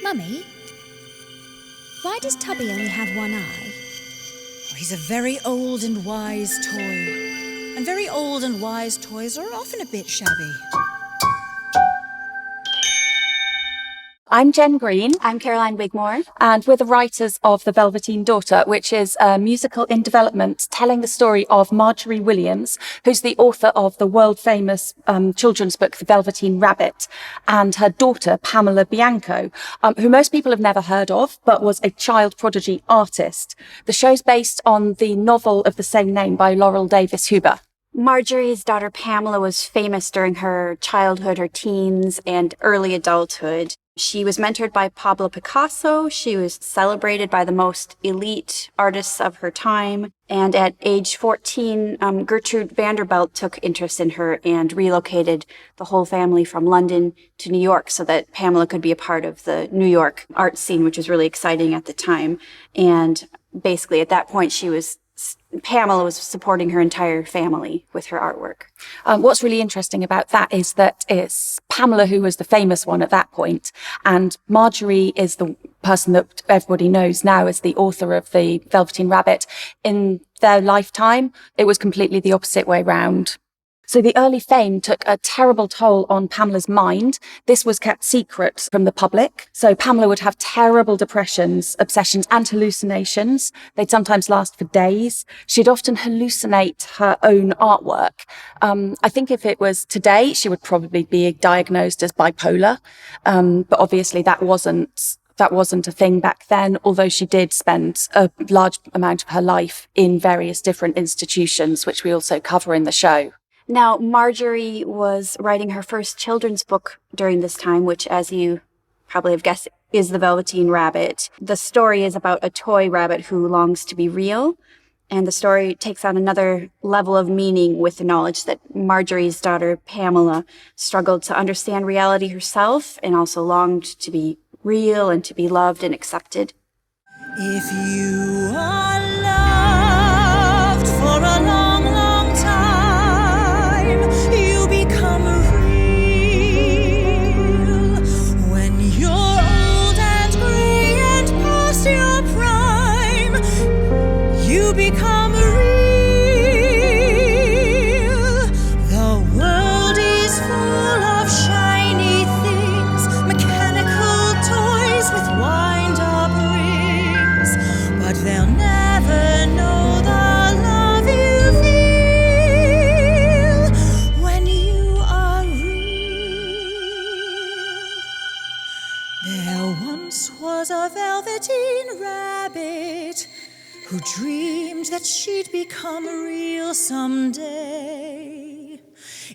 Mummy, why does Tubby only have one eye? Oh, he's a very old and wise toy. And very old and wise toys are often a bit shabby. I'm Jen Green. I'm Caroline Wigmore. And we're the writers of The Velveteen Daughter, which is a musical in development telling the story of Margery Williams, who's the author of the world-famous children's book, The Velveteen Rabbit, and her daughter, Pamela Bianco, who most people have never heard of, but was a child-prodigy artist. The show's based on the novel of the same name by Laurel Davis Huber. Margery's daughter Pamela was famous during her childhood, her teens, and early adulthood. She was mentored by Pablo Picasso. She was celebrated by the most elite artists of her time. And at age 14, Gertrude Vanderbilt took interest in her and relocated the whole family from London to New York so that Pamela could be a part of the New York art scene, which was really exciting at the time. And basically at that point, Pamela was supporting her entire family with her artwork. What's really interesting about that is that it's Pamela who was the famous one at that point, and Margery is the person that everybody knows now as the author of The Velveteen Rabbit. In their lifetime, it was completely the opposite way round. So the early fame took a terrible toll on Pamela's mind. This was kept secret from the public. So Pamela would have terrible depressions, obsessions, and hallucinations. They'd sometimes last for days. She'd often hallucinate her own artwork. I think if it was today, she would probably be diagnosed as bipolar. But obviously that wasn't a thing back then, although she did spend a large amount of her life in various different institutions, which we also cover in the show. Now, Margery was writing her first children's book during this time, which, as you probably have guessed, is The Velveteen Rabbit. The story is about a toy rabbit who longs to be real, and the story takes on another level of meaning with the knowledge that Margery's daughter, Pamela, struggled to understand reality herself and also longed to be real and to be loved and accepted. If you are loved for a long, long time, you become real. When you're old and gray and past your prime, you become real. The world is full of shiny things, mechanical toys with wind-up rings, but they'll never know the love you feel when you are real. There once was a Velveteen Rabbit who dreamed that she'd become real someday.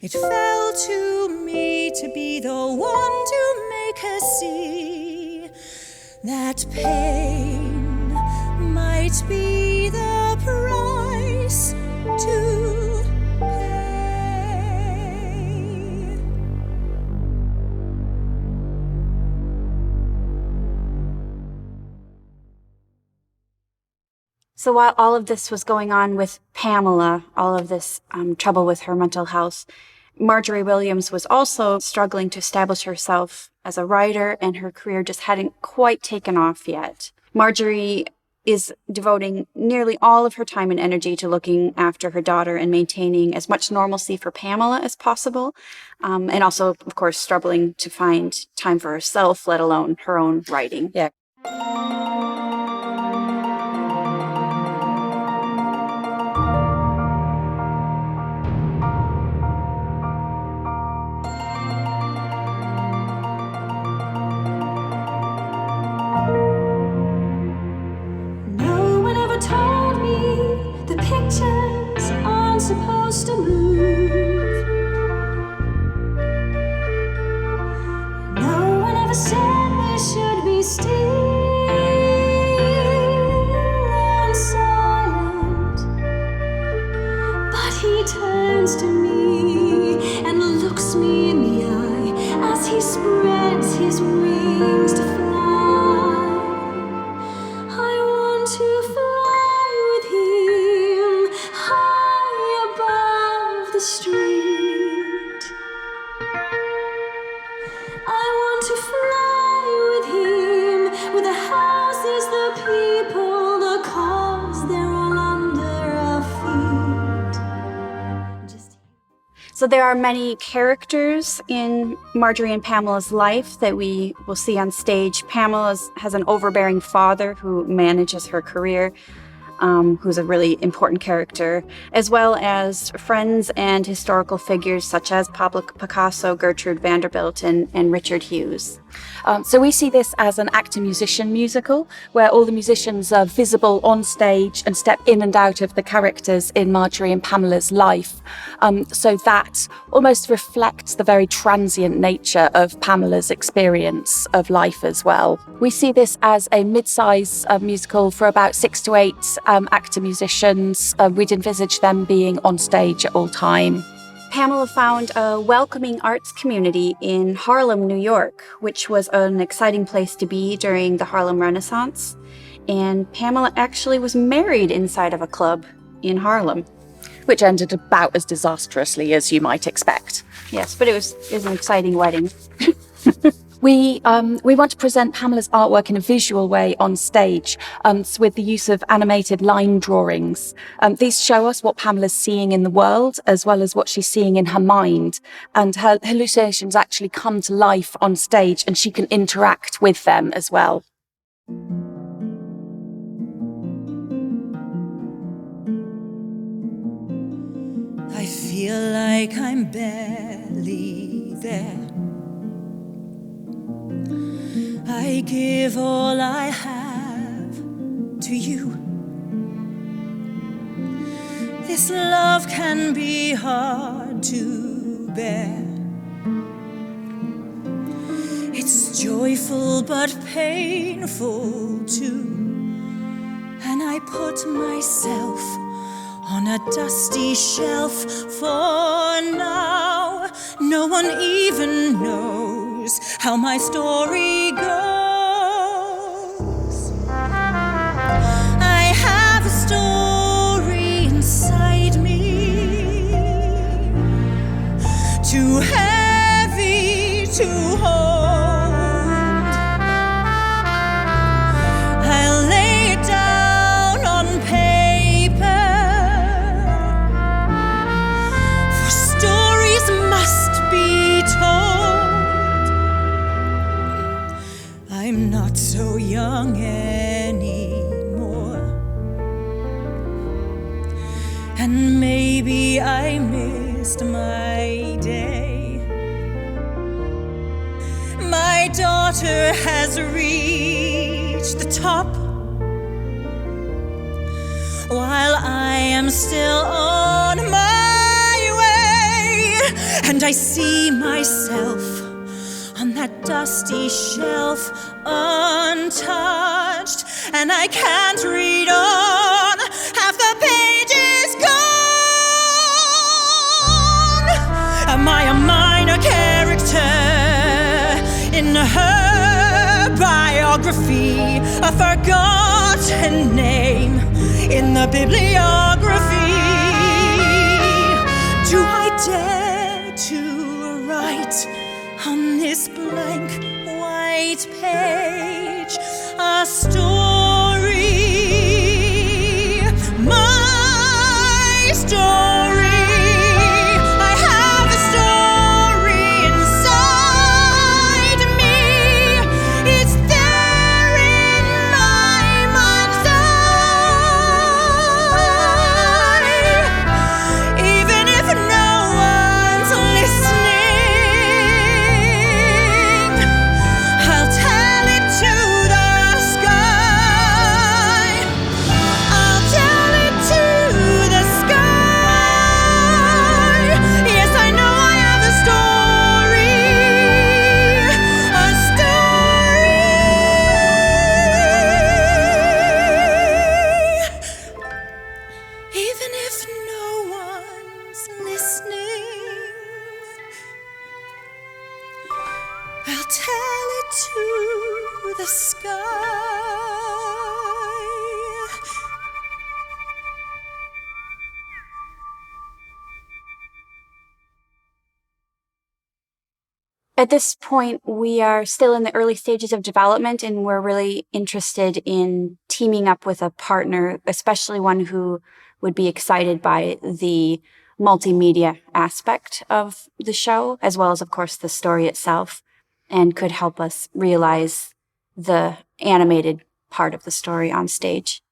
It fell to me to be the one to make her see that pain might be the price to pay. So while all of this was going on with Pamela, all of this trouble with her mental health, Margery Williams was also struggling to establish herself as a writer, and her career just hadn't quite taken off yet. Margery is devoting nearly all of her time and energy to looking after her daughter and maintaining as much normalcy for Pamela as possible, and also, of course, struggling to find time for herself, let alone her own writing. Yeah. No one ever told me the pictures aren't supposed to move. No one ever said they should be still and silent. But he turns to me and looks me in the eye as he spreads his wings to fly. I want to fly with him high above the street. I want to fly with him So there are many characters in Margery and Pamela's life that we will see on stage. Pamela has an overbearing father who manages her career, who's a really important character, as well as friends and historical figures such as Pablo Picasso, Gertrude Vanderbilt, and Richard Hughes. So we see this as an actor-musician musical, where all the musicians are visible on stage and step in and out of the characters in Margery and Pamela's life. So that almost reflects the very transient nature of Pamela's experience of life as well. We see this as a mid-size musical for about 6 to 8 actor-musicians. We'd envisage them being on stage at all time. Pamela found a welcoming arts community in Harlem, New York, which was an exciting place to be during the Harlem Renaissance. And Pamela actually was married inside of a club in Harlem. Which ended about as disastrously as you might expect. Yes, but it was an exciting wedding. We want to present Pamela's artwork in a visual way on stage with the use of animated line drawings. These show us what Pamela's seeing in the world as well as what she's seeing in her mind. And her hallucinations actually come to life on stage and she can interact with them as well. I feel like I'm barely there. I give all I have to you. This love can be hard to bear. It's joyful but painful too. And I put myself on a dusty shelf for now. No one even knows how my story goes. I have a story inside me, too heavy to hold. I'll lay it down on paper, for stories must be told. I'm not so young anymore, and maybe I missed my day. My daughter has reached the top, while I am still on my way, and I see myself on that dusty shelf, untouched, and I can't read on, half the page is gone. Am I a minor character in her biography, a forgotten name in the bibliography? Do I dare to write on this blank white page a story, my story? I have a story inside me. It's there in my mind's eye. Even if no one's listening, I'll tell it to the sky. I'll tell it to the sky. Yes, I know I have a story, a story. Even if no one's listening, I'll tell it to the sky. At this point, we are still in the early stages of development, and we're really interested in teaming up with a partner, especially one who would be excited by the multimedia aspect of the show, as well as, of course, the story itself, and could help us realize the animated part of the story on stage.